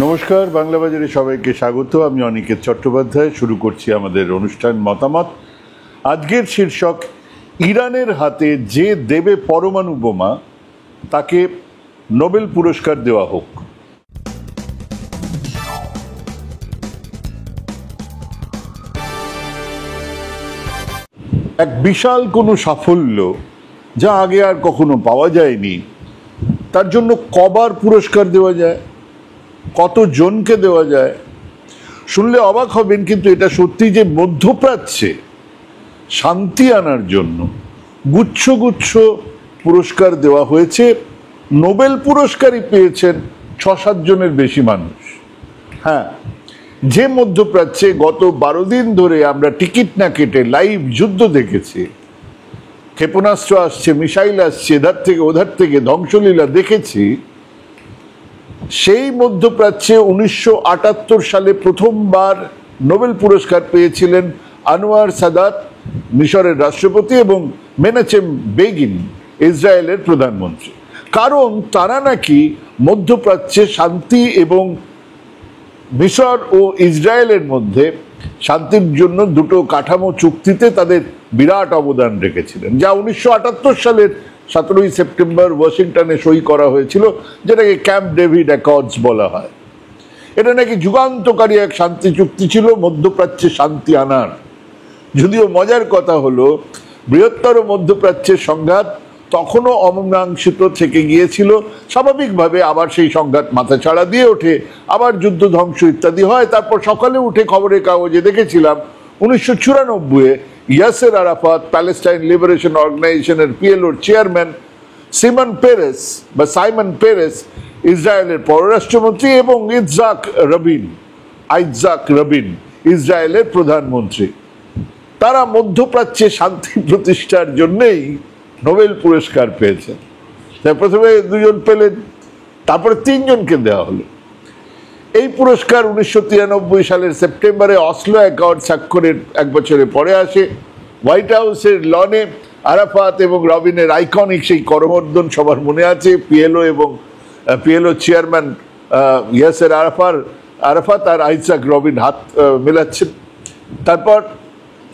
নমস্কার, বাংলা বাজারে সবাইকে স্বাগত। আমি অনিকেত চট্টোপাধ্যায়। শুরু করছি আমাদের অনুষ্ঠান মতামত। আজকের শীর্ষক, ইরানের হাতে যে দেবে পরমাণু বোমা তাকে নোবেল পুরস্কার দেওয়া হোক। এক বিশাল কোনো সাফল্য যা আগে আর কখনো পাওয়া যায়নি, তার জন্য কবার পুরস্কার দেওয়া যায়, কতজনকে দেওয়া যায় শুনলে অবাক হবেন, কিন্তু এটা সত্যি যে মধ্যপ্রাচ্যে শান্তি আনার জন্য গুচ্ছ গুচ্ছ পুরস্কার দেওয়া হয়েছে। নোবেল পুরস্কারই পেয়েছেন ৬-৭ জনের বেশি মানুষ। হ্যাঁ, যে মধ্যপ্রাচ্যে গত ১২ দিন ধরে আমরা টিকিট না কেটে লাইভ যুদ্ধ দেখেছি, ক্ষেপণাস্ত্র আসছে, মিসাইল আসছে, এধার থেকে ওধার থেকে, ধ্বংসলীলা দেখেছি, সেই মধ্যপ্রাচ্যে ১৯৭৮ সালে প্রথমবার নোবেল পুরস্কার পেয়েছিলেন আনোয়ার সাদাত, মিশরের রাষ্ট্রপতি, এবং মেনাচেম বেগিন, ইসরায়েলের প্রধানমন্ত্রী। কারণ তারা নাকি মধ্যপ্রাচ্যে শান্তি এবং মিশর ও ইসরায়েলের মধ্যে শান্তির জন্য দুটো কাঠামো চুক্তিতে তাদের বিরাট অবদান রেখেছিলেন, যা ১৯৭৮ সালের ১৭ই সেপ্টেম্বর ওয়াশিংটনে সই করা হয়েছিল, যেটাকে ক্যাম্প ডেভিড অ্যাকর্ডস বলা হয়। এটা নাকি যুগান্তকারী এক শান্তি চুক্তি ছিল মধ্যপ্রাচ্যে শান্তি আনার। যদিও মজার কথা হলো, বৃহত্তর মধ্যপ্রাচ্যের সংঘাত তখনও অমীমাংসিত থেকে গিয়েছিল। স্বাভাবিকভাবে আবার সেই সংঘাত মাথাছাড়া দিয়ে ওঠে, আবার যুদ্ধ, ধ্বংস ইত্যাদি হয়। তারপর সকালে উঠে খবরের কাগজে দেখেছিলাম ১৯৯৪-এ ইয়াসের আরাফাত, প্যালেস্টাইন লিবারেশন অর্গানাইজেশনের পিএলওর চেয়ারম্যান, সাইমন পেরেস ইসরায়েলের পররাষ্ট্রমন্ত্রী, এবং ইৎজাক রাবিন ইসরায়েলের প্রধানমন্ত্রী, তারা মধ্যপ্রাচ্যে শান্তি প্রতিষ্ঠার জন্যই নোবেল পুরস্কার পেয়েছেন। প্রথমে ২ জন পেলেন, তারপরে ৩ জনকে দেওয়া হলো। এই পুরস্কার ১৯৯৩ সালের সেপ্টেম্বরে অসলো অ্যাকর্ড স্বাক্ষরের ১ বছরের পরে আসে। হোয়াইট হাউসের লনে আরাফাত এবং রবিনের আইকনিক সেই করমর্দন সবার মনে আছে। পিএলও চেয়ারম্যান ইয়াসের আরাফাত আর ইৎজাক রাবিন হাত মেলাচ্ছেন।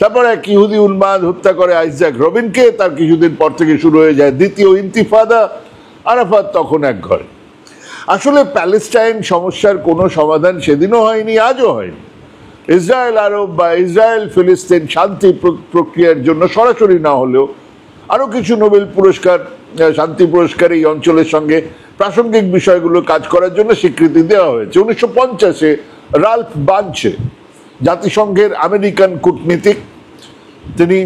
তারপর এক ইহুদি উন্মাদ হত্যা করে ইৎজাক রাবিনকে। তার কিছুদিন পর থেকে শুরু হয়ে যায় দ্বিতীয় ইন্তিফাদা। আরাফাত তখন এক ঘরে। আসলে প্যালেস্টাইন সমস্যার কোনো সমাধান সেদিনও হয়নি, আজও হয়নি। ইসরায়েল আরব বা ইসরায়েল ফিলিস্তিন শান্তি প্রক্রিয়ার জন্য সরাসরি না হলেও আরও কিছু নোবেল পুরস্কার, শান্তি পুরস্কার এই অঞ্চলের সঙ্গে প্রাসঙ্গিক বিষয়গুলো কাজ করার জন্য স্বীকৃতি দেওয়া হয়েছে। ১৯৫০-এ রাল্ফ বাঞ্চে, জাতিসংঘের আমেরিকান কূটনীতিক, তিনি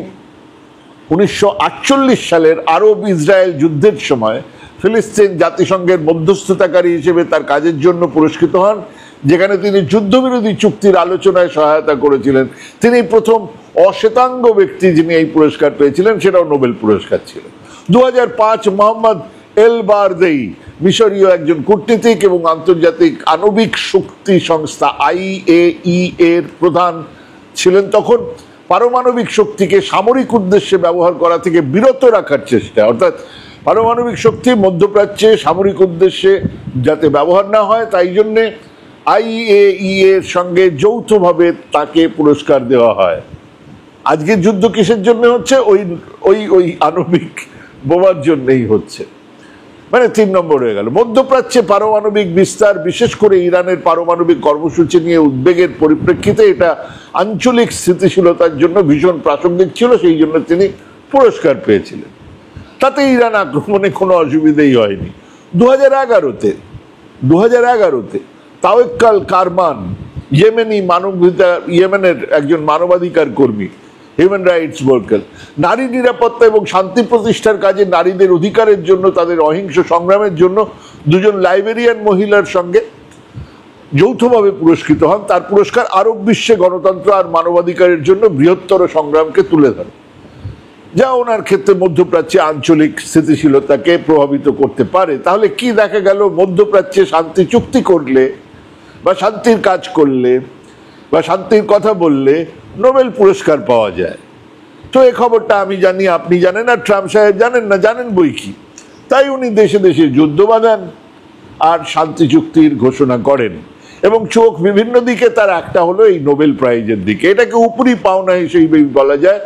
১৯৪৮ সালের আরব ইসরায়েল যুদ্ধের সময় ফিলিস্তিন জাতিসংঘের মধ্যস্থতাকারী হিসেবে তার কাজের জন্য পুরস্কৃত হন, যেখানে তিনি যুদ্ধবিরোধী চুক্তির আলোচনায় সহায়তা করেছিলেন। তিনি প্রথম অশ্বেতাঙ্গ ব্যক্তি যিনি এই পুরস্কার পেয়েছিলেন, সেটাও নোবেল পুরস্কার ছিল। ২০০৫ মোহাম্মদ এল বারদেই, মিশরীয় একজন কূটনীতিক এবং আন্তর্জাতিক আণবিক শক্তি সংস্থা IAEA এর প্রধান ছিলেন, তখন পারমাণবিক শক্তিকে সামরিক উদ্দেশ্যে ব্যবহার করা থেকে বিরত রাখার চেষ্টা, অর্থাৎ পারমাণবিক শক্তি মধ্যপ্রাচ্যে সামরিক উদ্দেশ্যে যাতে ব্যবহার না হয়, তাই জন্যে IAEA এর সঙ্গে যৌথভাবে তাকে পুরস্কার দেওয়া হয়। আজকের যুদ্ধ কিসের জন্য হচ্ছে? ওই আণবিক বোমার জন্যই হচ্ছে। মানে ৩ নম্বর হয়ে গেল। মধ্যপ্রাচ্যে পারমাণবিক বিস্তার, বিশেষ করে ইরানের পারমাণবিক কর্মসূচি নিয়ে উদ্বেগের পরিপ্রেক্ষিতে এটা আঞ্চলিক স্থিতিশীলতার জন্য ভীষণ প্রাসঙ্গিক ছিল, সেই জন্য তিনি পুরস্কার পেয়েছিলেন। তাতে ইরান আক্রমণে কোনো অসুবিধেই হয়নি। ২০১১-তে তাওয়াক্কাল কারমান, ইয়েমেনের একজন মানবাধিকার কর্মী, হিউম্যান রাইটস ওয়ার্কার, নারী নিরাপত্তা এবং শান্তি প্রতিষ্ঠার কাজে নারীদের অধিকারের জন্য, তাদের অহিংস সংগ্রামের জন্য ২ জন লাইবেরিয়ান মহিলার সঙ্গে যৌথভাবে পুরস্কৃত হন। তার পুরস্কার আরব বিশ্বে গণতন্ত্র আর মানবাধিকারের জন্য বৃহত্তর সংগ্রামকে তুলে ধরে, যা ওনার ক্ষেত্রে মধ্যপ্রাচ্যে আঞ্চলিক স্থিতিশীলতাকে প্রভাবিত করতে পারে। তাহলে কি দেখা গেল? মধ্যপ্রাচ্যে শান্তি চুক্তি করলে বা শান্তির কাজ করলে বা শান্তির কথা বললে নোবেল পুরস্কার পাওয়া যায়। তো এই খবরটা আমি জানি, আপনি জানেন, আর ট্রাম্প সাহেব জানেন না, জানেন বই কি। তাই উনি দেশে দেশে যুদ্ধ বাঁধান আর শান্তি চুক্তির ঘোষণা করেন। এবং চোখ বিভিন্ন দিকে, তার একটা হলো এই নোবেল প্রাইজের দিকে। এটাকে উপরি পাওনা হিসেবে বলা যায়।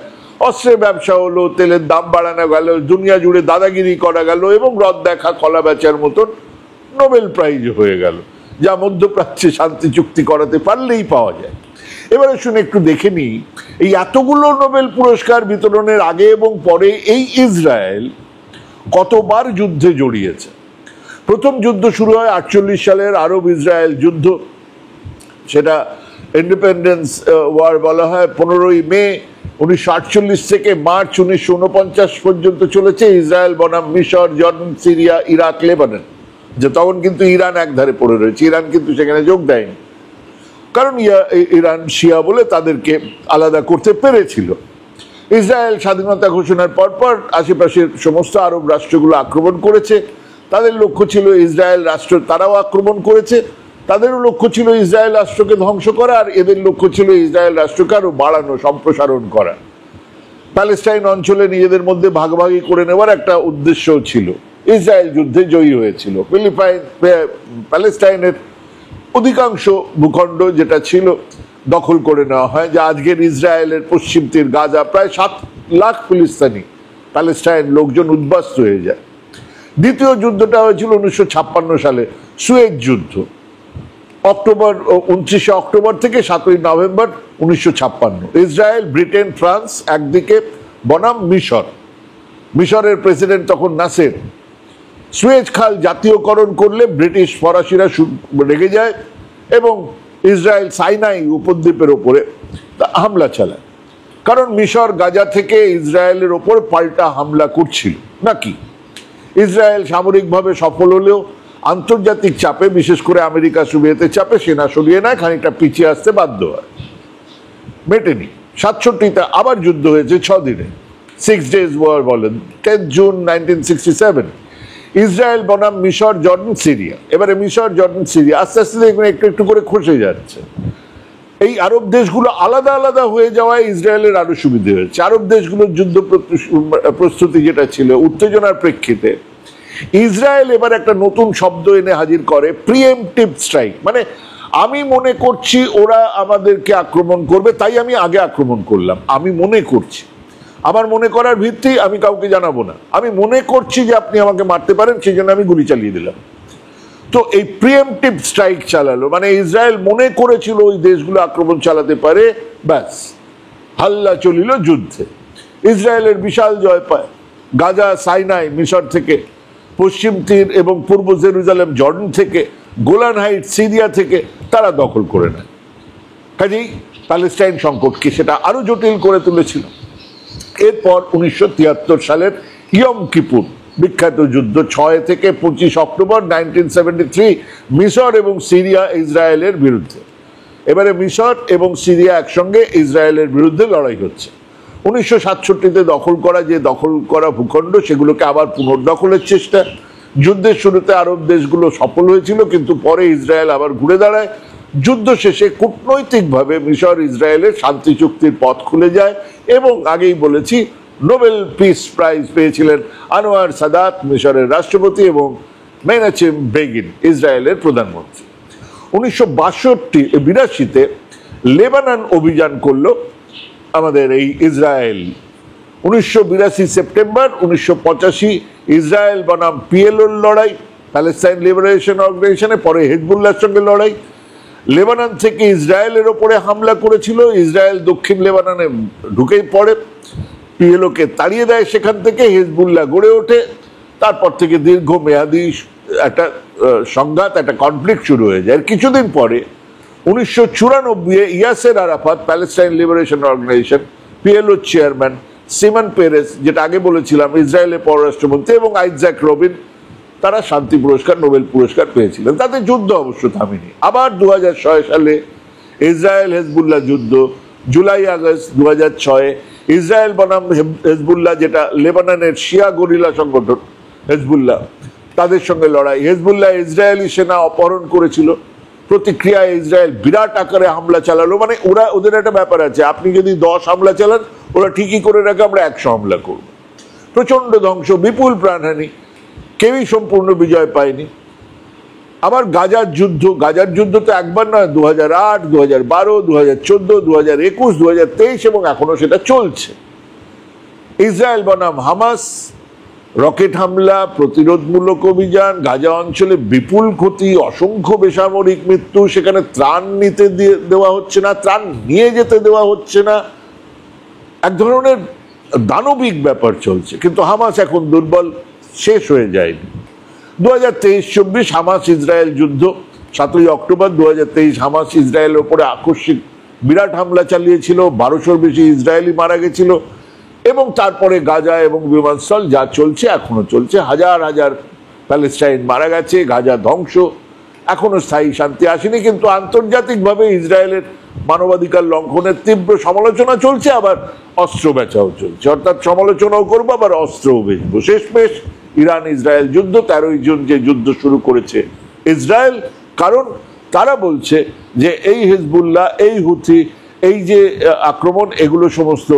অস্ত্রের ব্যবসা হলো, তেলের দাম বাড়ানো গেল, দুনিয়া জুড়ে দাদাগিরি করা গেল এবং রদ দেখা কলা বেচার মতন নোবেল প্রাইজ হয়ে গেল, যা মধ্যপ্রাচ্যে শান্তি চুক্তি করাতে পারলেই পাওয়া যায়। এবারে শুনে একটু দেখে নিই, এই এতগুলো নোবেল পুরস্কার বিতরণের আগে এবং পরে এই ইসরায়েল কতবার যুদ্ধে জড়িয়েছে। প্রথম যুদ্ধ শুরু হয় 48 সালের আরব ইসরায়েল যুদ্ধ, সেটা ইন্ডিপেন্ডেন্স ওয়ার বলা হয়। 15ই মে 1948 থেকে মার্চ 1949 পর্যন্ত চলেছে। ইসরায়েল বনাম মিশর, জর্ডান, সিরিয়া, ইরাক, লেবানন, যে তখন কিন্তু ইরান একধারে পড়ে রয়েছে। ইরান কিন্তু সেখানে যোগ দেয়নি, কারণ ইরান শিয়া বলে তাদেরকে আলাদা করতে পেরেছিল। ইসরায়েল স্বাধীনতা ঘোষণার পরপর আশেপাশের সমস্ত আরব রাষ্ট্রগুলো আক্রমণ করেছে। তাদের লক্ষ্য ছিল ইসরায়েল রাষ্ট্র, তারাও আক্রমণ করেছে। তাদেরও লক্ষ্য ছিল ইসরায়েল রাষ্ট্রকে ধ্বংস করা, আর এদের লক্ষ্য ছিল ইসরায়েল রাষ্ট্রকে আরো বাড়ানো, সম্প্রসারণ করা। প্যালেস্টাইন অঞ্চলে নিজেদের মধ্যে ভাগাভাগি করে নেওয়ার একটা উদ্দেশ্যও ছিল। ইসরায়েল যুদ্ধে জয়ী হয়েছিল। প্যালেস্টাইনের অধিকাংশ ভূখণ্ড যেটা ছিল দখল করে নেওয়া হয়, যা আজকের ইসরায়েলের পশ্চিম তীর গাজা। প্রায় 7 লাখ ফিলিস্তিনি প্যালেস্টাইন লোকজন উদ্বাস্ত হয়ে যায়। দ্বিতীয় যুদ্ধটা হয়েছিল 1956 সালে, সুয়েজ যুদ্ধ, 29 অক্টোবর থেকে 7 নভেম্বর 1956। ইসরায়েল, ব্রিটেন, ফ্রান্স একদিকে বনাম মিশর। মিশরের প্রেসিডেন্ট তখন নাসের। সুয়েজ খাল জাতীয়করণ করলে ব্রিটিশ ফরাসিরা রেগে যায় এবং ইসরায়েল সাইনাই উপদ্বীপের ওপরে হামলা চালায়, কারণ মিশর গাজা থেকে ইসরায়েলের ওপর পাল্টা হামলা করছিল নাকি। ইসরায়েল সামরিকভাবে সফল হলেও আন্তর্জাতিক চাপে, বিশেষ করে আমেরিকা সোভিয়েতের চাপে সেনা সরিয়ে নেয়, খানিকটা পিছিয়ে আসতে বাধ্য হয়। মেটেনি। 67-তে আবার যুদ্ধ হয়েছে 6 দিনে, 6 days ওয়ার বলেন। 10 জুন 1967 ইসরায়েল বনাম মিশর, জর্ডান, সিরিয়া। এবারে মিশর, জর্ডান, সিরিয়া আস্তে আস্তে দেখবেন একটু একটু করে খসে যাচ্ছে। এই আরব দেশগুলো আলাদা আলাদা হয়ে যাওয়ায় ইসরায়েলের আরো সুবিধা হয়েছে। আরব দেশগুলোর যুদ্ধ প্রস্তুতি যেটা ছিল উত্তেজনার প্রেক্ষিতে, ইসরায়েল এবার একটা নতুন শব্দ এনে হাজির করে, প্রিএমপ্টিভ স্ট্রাইক। মানে আমি মনে করছি ওরা আমাদেরকে আক্রমণ করবে, তাই আমি আগে আক্রমণ করলাম। আমি মনে করছি, আমার মনে করার ভিত্তি আমি কাউকে জানাবো না। আমি মনে করছি যে আপনি আমাকে মারতে পারেন, সেই জন্য আমি গুলি চালিয়ে দিলাম। তো এই প্রিএমপ্টিভ স্ট্রাইক চালালো, মানে ইসরায়েল মনে করেছিল ওই দেশগুলো আক্রমণ চালাতে পারে, ব্যাস হাল্লা চলিল যুদ্ধে। ইসরায়েলের বিশাল জয় পায়। গাজা, সাইনাই মিশর থেকে, পশ্চিম তীর এবং পূর্ব জেরুজালেম জর্ডান থেকে, গোলান হাইট সিরিয়া থেকে তারা দখল করে নেয়। কাজেই প্যালেস্টাইন সংকটকে সেটা আরো জটিল করে তুলেছিল। এরপর 1973 সালের ইয়ম কিপুর বিখ্যাত যুদ্ধ, 6 থেকে 25 অক্টোবর 1973, মিশর এবং সিরিয়া ইসরায়েলের বিরুদ্ধে। এবারে মিশর এবং সিরিয়া একসঙ্গে ইসরায়েলের বিরুদ্ধে লড়াই হচ্ছে। 1967-তে দখল করা ভূখণ্ড সেগুলোকে আবার পুনর্দখলের চেষ্টা। যুদ্ধের শুরুতে আরব দেশগুলো সফল হয়েছিল, কিন্তু পরে ইসরায়েল আবার ঘুরে দাঁড়ায়। যুদ্ধ শেষে কূটনৈতিকভাবে মিশর ইসরায়েলের শান্তি চুক্তির পথ খুলে যায় এবং আগেই বলেছি নোবেল পিস প্রাইজ পেয়েছিলেন আনোয়ার সাদাত, মিশরের রাষ্ট্রপতি, এবং মেনাচেম বেগিন, ইসরায়েলের প্রধানমন্ত্রী। 1982-তে লেবানন অভিযান করলো আমাদের এই ইসরায়েল। 1982 সেপ্টেম্বর, 1985 ইসরায়েল বনাম পিএলওর লড়াই, প্যালেস্টাইন লিবারেশন অর্গানাইজেশনে, পরে হেজবুল্লাহর সঙ্গে লড়াই। লেবানন থেকে ইসরায়েলের ওপরে হামলা করেছিল, ইসরায়েল দক্ষিণ লেবাননে ঢুকে পড়ে, পিএলওকে তাড়িয়ে দেয় সেখান থেকে, হেজবুল্লাহ গড়ে ওঠে। তারপর থেকে দীর্ঘমেয়াদী একটা সংঘাত, একটা কনফ্লিক্ট শুরু হয়ে যায়। কিছুদিন পরে 1994-এ Yasser Arafat, Palestine Liberation Organisation, PLO chairman, Shimon Peres, যেটা আগে বলেছিলাম ইসরায়েলের পররাষ্ট্রমন্ত্রী, এবং আইজাক রবিন, তারা শান্তি পুরস্কার, নোবেল পুরস্কার পেয়েছিলেন। তাদের যুদ্ধ অবশ্য থামেনি। আবার 2006 সালে ইসরায়েল হেজবুল্লাহ যুদ্ধ, জুলাই আগস্ট 2006 ইসরায়েল বনাম হেজবুল্লাহ, যেটা লেবাননের শিয়া গরিলা সংগঠন হেজবুল্লাহ, তাদের সঙ্গে লড়াই। হেজবুল্লাহ ইসরায়েলি সেনা অপহরণ করেছিল, প্রতিক্রিয়ায় ইসরায়েল বিরাট আকারে হামলা চালালো। মানে ওদের একটা ব্যাপার আছে, আপনি যদি 10 হামলা চালান, ওরা ঠিকই করে রাখে আমরা 100 হামলা করব। প্রচন্ড ধ্বংস, বিপুল প্রাণহানি, কেউই সম্পূর্ণ বিজয় পায়নি। আবার গাজার যুদ্ধ তো একবার নয়, 2008, 2012, 2014, 2021, 2023 এবং এখনো সেটা চলছে। ইসরায়েল বনাম হামাস, রকেট হামলা, প্রতিরোধমূলক অভিযান, গাজা অঞ্চলে বিপুল ক্ষতি, অসংখ্য বেসামরিক মৃত্যু, সেখানে ত্রাণ নিতে দেওয়া হচ্ছে না, ত্রাণ নিয়ে যেতে দেওয়া হচ্ছে না, এক ধরনের দানবিক ব্যাপার চলছে। কিন্তু হামাস এখন দুর্বল, শেষ হয়ে যায়নি। 2023-24 হামাস ইসরায়েল যুদ্ধ, 7ই অক্টোবর 2023 হামাস ইসরায়েলের উপরে আকস্মিক বিরাট হামলা চালিয়েছিল, 1200-র বেশি ইসরায়েলি মারা গেছিল এবং তারপরে গাজা এবং বিমানস্থল যা চলছে এখনো চলছে, হাজার হাজার প্যালেস্টাইন মারা গেছে, গাজা ধ্বংস, এখনো স্থায়ী শান্তি আসেনি। কিন্তু আন্তর্জাতিকভাবে ইসরায়েলের মানবাধিকার লঙ্ঘনের তীব্র সমালোচনা চলছে, আবার অস্ত্র বেচাও চলছে, অর্থাৎ সমালোচনাও করবো আবার অস্ত্রও বেচবো। শেষমেশ ইরান ইসরায়েল যুদ্ধ, 13ই জুন যে যুদ্ধ শুরু করেছে ইসরায়েল, কারণ তারা বলছে যে এই হিজবুল্লাহ, এই হুথি, এই যে আক্রমণ, এগুলো সমস্ত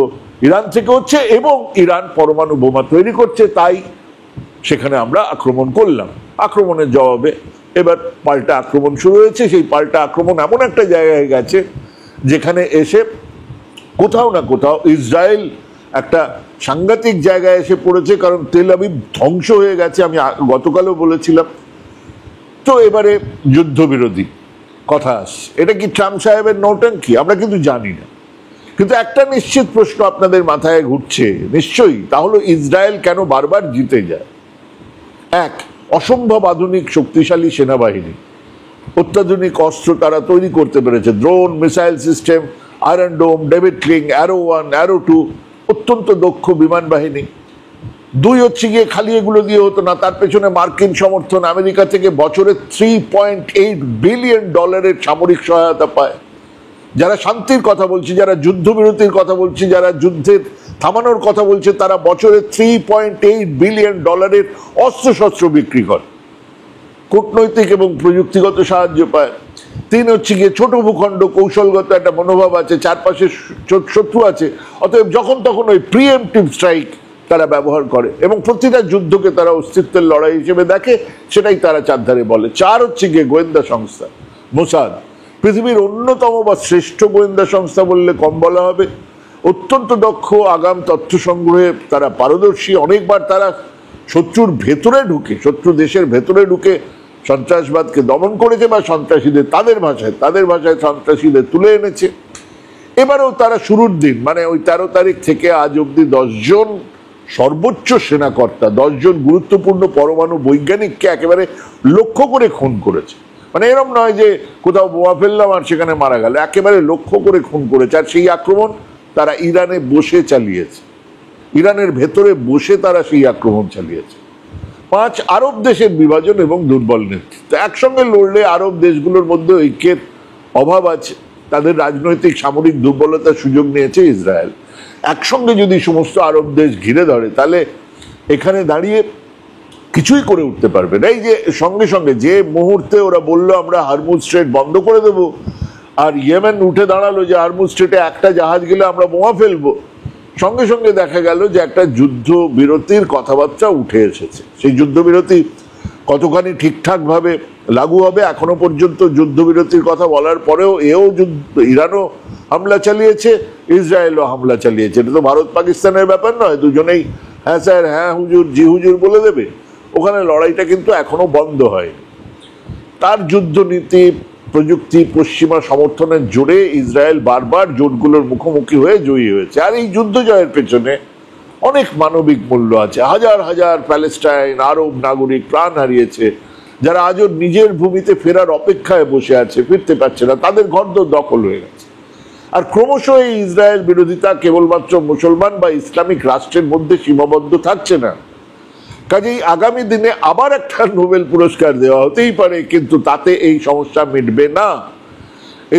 ইরান থেকে হচ্ছে এবং ইরান পরমাণু বোমা তৈরি করছে, তাই সেখানে আমরা আক্রমণ করলাম। আক্রমণের জবাবে এবার পাল্টা আক্রমণ শুরু হয়েছে। সেই পাল্টা আক্রমণ এমন একটা জায়গায় গেছে যেখানে এসে কোথাও না কোথাও ইসরায়েল একটা সাংঘাতিক জায়গায় এসে পড়েছে, কারণ তেল আবিব ধ্বংস হয়ে গেছে, আমি গতকালও বলেছিলাম। তো এবারে যুদ্ধবিরোধী কথা আসছে, এটা কি ট্রাম্প সাহেবের নৌটঙ্কি? আমরা কিন্তু জানি না, কিন্তু একটা নিশ্চিত প্রশ্ন আপনাদের মাথায় ঘুরছে নিশ্চয়ই, তা হলো ইসরায়েল কেন বারবার জিতে যায়? এক, অসম্ভব আধুনিক শক্তিশালী সেনাবাহিনী, অত্যাধুনিক অস্ত্র তারা তৈরি করতে পেরেছে, ড্রোন, মিসাইল সিস্টেম, আয়রন ডোম, ডেভিড ক্লিং, অ্যারো 1, অ্যারো 2, অত্যন্ত দক্ষ বিমান বাহিনী। দুই হচ্ছে গিয়ে খালি এগুলো দিয়ে হতো না, তার পেছনে মার্কিন সমর্থন, আমেরিকা থেকে বছরে $3.8 বিলিয়ন সামরিক সহায়তা পায়। যারা শান্তির কথা বলছে, যারা যুদ্ধবিরতির কথা বলছে, যারা যুদ্ধের থামানোর কথা বলছে, তারা বছরে $3.8 বিলিয়ন অস্ত্রশস্ত্র বিক্রি করে, কূটনৈতিক এবং প্রযুক্তিগত সাহায্য পায়। তিন হচ্ছে গিয়ে ছোট ভূখণ্ড, কৌশলগত একটা মনোভাব আছে, চারপাশে শত্রু আছে, অতএব যখন তখন ওই প্রিএমপ্টিভ স্ট্রাইক তারা ব্যবহার করে এবং প্রতিটা যুদ্ধকে তারা অস্তিত্বের লড়াই হিসেবে দেখে, সেটাই তারা চারধারে বলে। চার হচ্ছে গিয়ে গোয়েন্দা সংস্থা, মোসাদ, পৃথিবীর অন্যতম বা শ্রেষ্ঠ গোয়েন্দা সংস্থা বললে কম বলা হবে। অত্যন্ত দক্ষ, আগাম তথ্য সংগ্রহে তারা পারদর্শী। অনেকবার তারা শত্রুর ভেতরে ঢুকে, শত্রু দেশের ভেতরে ঢুকে সন্ত্রাসবাদকে দমন করেছে বা সন্ত্রাসীদের, তাদের ভাষায় সন্ত্রাসীদের তুলে এনেছে। এবারেও তারা শুরুর দিন, মানে ওই 13 তারিখ থেকে আজ অব্দি 10 জন সর্বোচ্চ সেনাকর্তা, 10 জন গুরুত্বপূর্ণ পরমাণু বৈজ্ঞানিককে একেবারে লক্ষ্য করে খুন করেছে। মানে এরম নয় যে কোথাও বোমা ফেললাম আর সেখানে মারা গেল, একেবারে লক্ষ্য করে খুন করেছে। আর সেই আক্রমণ তারা ইরানে বসে চালিয়েছে, ইরানের ভেতরে বসে তারা সেই আক্রমণ চালিয়েছে। 5, আরব দেশের বিভাজন এবং দুর্বল নেতৃত্ব। একসঙ্গে লড়লে আরব দেশগুলোর মধ্যে ঐক্যের অভাব আছে, তাদের রাজনৈতিক সামরিক দুর্বলতার সুযোগ নিয়েছে ইসরায়েল। একসঙ্গে যদি সমস্ত আরব দেশ ঘিরে ধরে, তাহলে এখানে দাঁড়িয়ে কিছুই করে উঠতে পারবে না। এই যে সঙ্গে সঙ্গে যে মুহূর্তে ওরা বললো আমরা হরমুজ স্ট্রেট বন্ধ করে দেবো, আর ইয়েমেন উঠে দাঁড়ালো যে হরমুজ স্ট্রেটে একটা জাহাজ গেলে আমরা বোমা ফেলবো, সঙ্গে সঙ্গে দেখা গেল যে একটা যুদ্ধবিরতির কথাবার্তা উঠে এসেছে। সেই যুদ্ধবিরতি কতখানি ঠিকঠাকভাবে লাগু হবে, এখনো পর্যন্ত যুদ্ধবিরতির কথা বলার পরেও ইরানও হামলা চালিয়েছে, ইসরায়েলও হামলা চালিয়েছে। এটা তো ভারত পাকিস্তানের ব্যাপার নয়, দুজনেই হ্যাঁ স্যার, হ্যাঁ হুজুর, জি হুজুর বলে দেবে। ওখানে লড়াইটা কিন্তু এখনো বন্ধ হয়নি। তার যুদ্ধনীতি, প্রযুক্তি, পশ্চিমা সমর্থনের জোরে ইসরায়েল বারবার জোটগুলোর মুখোমুখি হয়ে জয়ী হয়েছে। আর এই যুদ্ধ জয়ের পেছনে অনেক মানবিক মূল্য আছে। হাজার হাজার প্যালেস্টাইন আরব নাগরিক প্রাণ হারিয়েছে, যারা আজও নিজের ভূমিতে ফেরার অপেক্ষায় বসে আছে, ফিরতে পারছে না, তাদের ঘরদোর দখল হয়ে গেছে। আর ক্রমশ এই ইসরায়েল বিরোধিতা কেবলমাত্র মুসলমান বা ইসলামিক রাষ্ট্রের মধ্যে সীমাবদ্ধ থাকছে না। কাজেই আগামী দিনে আবার একটা নোবেল পুরস্কার দেওয়া হতেই পারে, কিন্তু তাতে এই সমস্যা মিটবে না।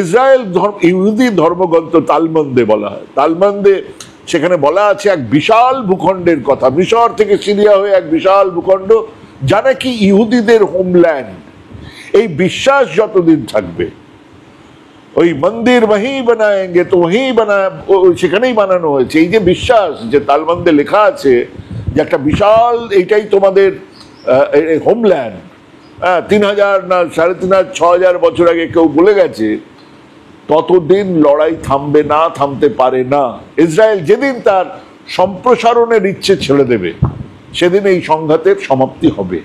ইসরায়েল ইহুদি ধর্মগ্রন্থ তালমুদে বলা হয়, তালমুদে সেখানে বলা আছে এক বিশাল ভূখণ্ডের কথা, মিশর থেকে সিরিয়া হয়ে এক বিশাল ভূখণ্ড, যা নাকি ইহুদিদের হোমল্যান্ড। এই বিশ্বাস যতদিন থাকবে, ওই মন্দির ওহি বানায়েঙ্গে তো ওহি সেখানেই বানানো হয়েছে, এই যে বিশ্বাস, যে তালমুদে লেখা আছে যে একটা বিশাল, এইটাই তোমাদের হোমল্যান্ড, 3000 না 3500 6000 বছর আগে কেউ বলে গেছে, ততদিন লড়াই থামবে না, থামতে পারে না। ইসরায়েল যেদিন তার সম্প্রসারণের ইচ্ছে ছেড়ে দেবে, সেদিন এই সংঘাতের সমাপ্তি হবে।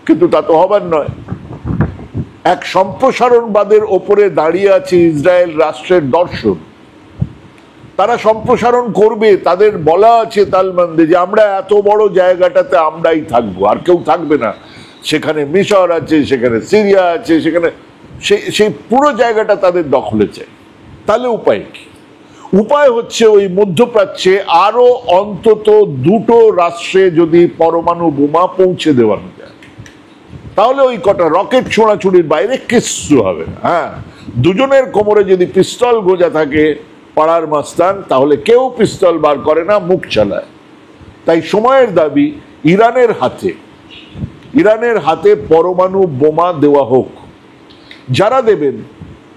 কিন্তু তা তো হবার নয়। এক সম্প্রসারণবাদের ওপরে দাঁড়িয়ে আছে ইসরায়েল রাষ্ট্রের দর্শন। তারা সম্প্রসারণ করবে, তাদের বলা আছে তালমান্দে যে আমরা এত বড় জায়গাটাতে আমরাই থাকবো, আর কেউ থাকবে না। সেখানে মিশর আছে, সেখানে সিরিয়া আছে, সেখানে সেই পুরো জায়গাটা তাদের দখলে চাই। তাহলে উপায় কি? উপায় হচ্ছে ওই মধ্যপ্রাচ্যে আরো অন্তত 2টো রাষ্ট্রে যদি পরমাণু বোমা পৌঁছে দেওয়ানো যায়, তাহলে ওই কটা রকেট ছোঁড়াছুড়ির বাইরে কিচ্ছু হবে না। হ্যাঁ, দুজনের কোমরে যদি পিস্তল গোজা থাকে পাড়ার মাস্তান, তাহলে কেউ পিস্তল বার করে না, মুখ চালায়। তাই সময়ের দাবি ইরানের হাতে পরমাণু বোমা দেওয়া হোক। যারা দেবেন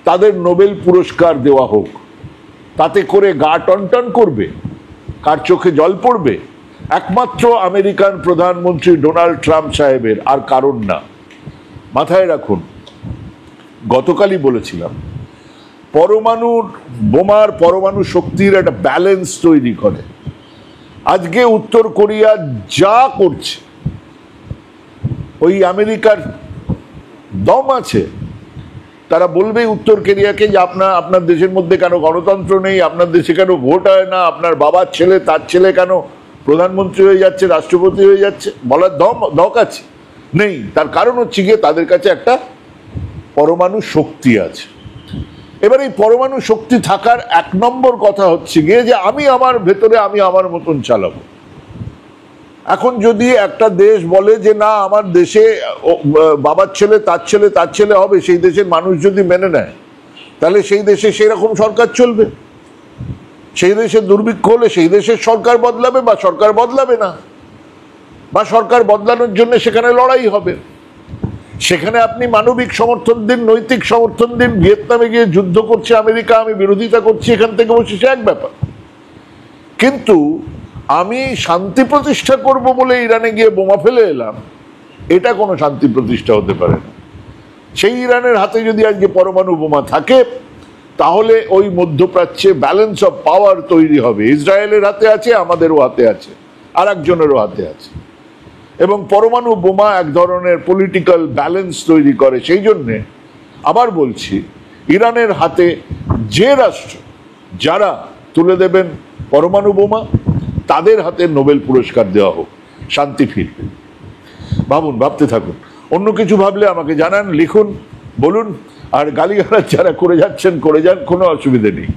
তাদের নোবেল পুরস্কার দেওয়া হোক। তাতে করে গা টনটন করবে, কার চোখে জল পড়বে? একমাত্র আমেরিকান প্রধানমন্ত্রী ডোনাল্ড ট্রাম্প সাহেবের, আর কারণ না। মাথায় রাখুন, গতকালই বলেছিলাম, পরমাণু শক্তির একটা ব্যালেন্স তৈরি করে। আজকে উত্তর কোরিয়া যা করছে, ওই আমেরিকার দম আছে। তারা বলবে উত্তর কোরিয়াকে যে আপনার দেশের মধ্যে কেন গণতন্ত্র নেই, আপনার দেশে কেন ভোট হয় না, আপনার বাবার ছেলে তার ছেলে কেন প্রধানমন্ত্রী হয়ে যাচ্ছে, রাষ্ট্রপতি হয়ে যাচ্ছে, বলার দক আছে? নেই। তার কারণ হচ্ছে গিয়ে তাদের কাছে একটা পরমাণু শক্তি আছে। এবার এই পরমাণু শক্তি থাকার 1 নম্বর কথা হচ্ছে গিয়ে যে আমি আমার ভেতরে আমি আমার মতন চালাবো। এখন যদি একটা দেশ বলে যে না, আমার দেশে বাবার ছেলে তার ছেলে তার ছেলে হবে, সেই দেশের মানুষ যদি মেনে নেয়, তাহলে সেই দেশে সেই রকম সরকার চলবে। সেই দেশে দুর্ভিক্ষ হলে সেই দেশের সরকার বদলাবে বা সরকার বদলাবে না, বা সরকার বদলানোর জন্য সেখানে লড়াই হবে। সেখানে আপনি মানবিক সমর্থন দিন, নৈতিক সমর্থন দিন। ভিয়েতনামে গিয়ে যুদ্ধ করছে আমেরিকা, আমি বিরোধিতা করছি এখান থেকে বসে, সে এক ব্যাপার। কিন্তু আমি শান্তি প্রতিষ্ঠা করব বলে ইরানে গিয়ে বোমা ফেলে এলাম, এটা কোনো শান্তি প্রতিষ্ঠা হতে পারে না। সেই ইরানের হাতে যদি আজকে পরমাণু বোমা থাকে, তাহলে ওই মধ্যপ্রাচ্যে ব্যালেন্স অফ পাওয়ার তৈরি হবে। ইসরায়েলের হাতে আছে, আমাদেরও হাতে আছে, আর একজনেরও হাতে আছে। এবং পরমাণু বোমা এক ধরনের পলিটিক্যাল ব্যালেন্স তৈরি করে। সেই জন্যে আবার বলছি, ইরানের হাতে যে রাষ্ট্র যারা তুলে দেবেন পরমাণু বোমা, তাদের হাতে নোবেল পুরস্কার দেওয়া হোক, শান্তি ফিরবে। ভাবুন, ভাবতে থাকুন। অন্য কিছু ভাবলে আমাকে জানান, লিখুন, বলুন। আর গালিগালাজ যারা করে যাচ্ছেন করে যান, কোনো অসুবিধে নেই।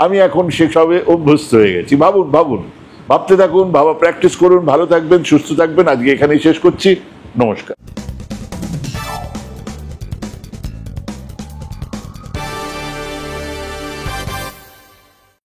আমি এখন সেসবে অভ্যস্ত হয়ে গেছি। ভাবুন, ভাবতে থাকুন, ভাবা প্র্যাকটিস করুন। ভালো থাকবেন, সুস্থ থাকবেন। আজকে এখানেই শেষ করছি। নমস্কার।